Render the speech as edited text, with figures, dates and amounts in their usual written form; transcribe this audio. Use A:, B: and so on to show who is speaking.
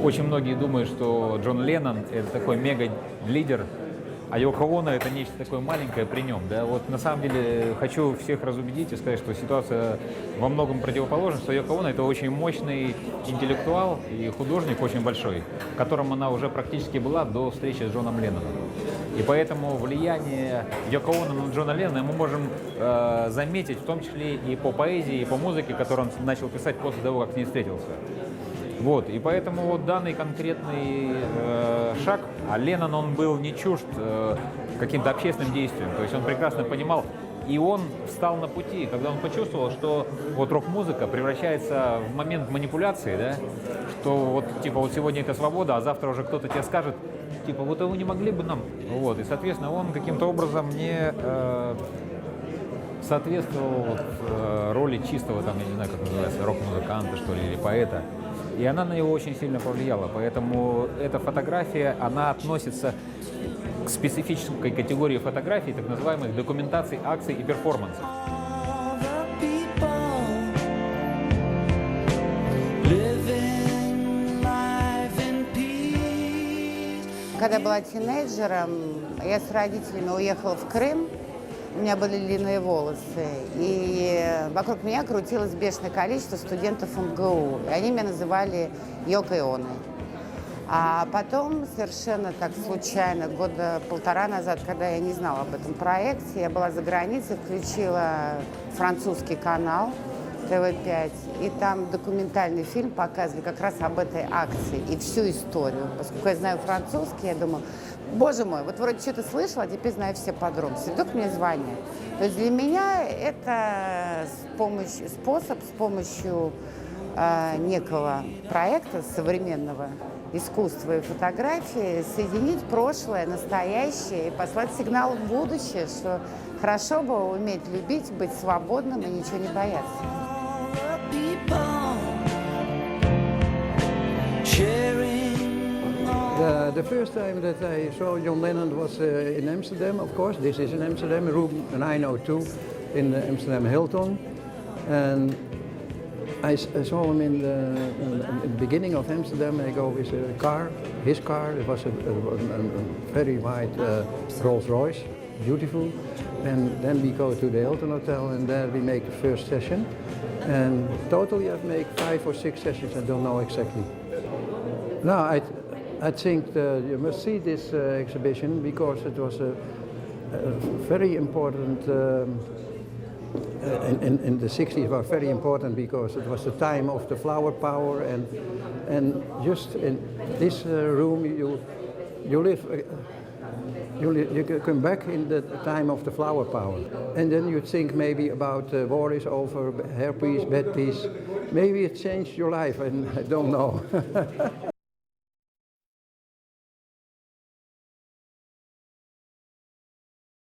A: очень многие думают, что Джон Леннон — это такой мега-лидер, а Йоко Оно — это нечто такое маленькое при нем. Да? Вот на самом деле хочу всех разубедить и сказать, что ситуация во многом противоположна, что Йоко Оно — это очень мощный интеллектуал и художник очень большой, которым она уже практически была до встречи с Джоном Ленноном. И поэтому влияние Йоко Оно на Джона Леннона мы можем заметить, в том числе и по поэзии, и по музыке, которую он начал писать после того, как с ней встретился. Вот, и поэтому вот данный конкретный шаг, а Леннон, он был не чужд каким-то общественным действиям, то есть он прекрасно понимал, и он встал на пути, когда он почувствовал, что вот рок-музыка превращается в момент манипуляции, да, что вот типа вот сегодня это свобода, а завтра уже кто-то тебе скажет, типа вот вы не могли бы нам, вот, и соответственно он каким-то образом не соответствовал вот, роли чистого, там, я не знаю, как называется, рок-музыканта, что ли, или поэта. И она на него очень сильно повлияла. Поэтому эта фотография, она относится к специфической категории фотографий, так называемых документаций, акций и перформансов.
B: Когда я была тинейджером, я с родителями уехала в Крым. У меня были длинные волосы, и вокруг меня крутилось бешеное количество студентов МГУ, и они меня называли Йокой Оной. А потом, совершенно так случайно, года полтора назад, когда я не знала об этом проекте, я была за границей, включила французский канал ТВ5, и там документальный фильм показывали как раз об этой акции и всю историю. Поскольку я знаю французский, я думаю, боже мой, вот вроде что-то слышала, а теперь знаю все подробности. Вдруг мне звонят. То есть для меня это способ с помощью некого проекта современного искусства и фотографии соединить прошлое, настоящее и послать сигнал в будущее, что хорошо бы уметь любить, быть свободным и ничего не бояться.
C: The first time that I saw John Lennon was in Amsterdam, of course. This is in Amsterdam, room 902 in the Amsterdam Hilton. And I saw him in the beginning of Amsterdam. I go with a car, his car. It was a very white Rolls Royce, beautiful. And then we go to the Hilton Hotel, and there we make the first session. And totally I've made 5 or 6 sessions, I don't know exactly. Now I think you must see this exhibition because it was a very important, in the 60s was very important because it was the time of the flower power, and just in this room you live, you come back in the time of the flower power, and then you think maybe about war is over, herpes, bad peace, maybe it changed your life, and I don't know.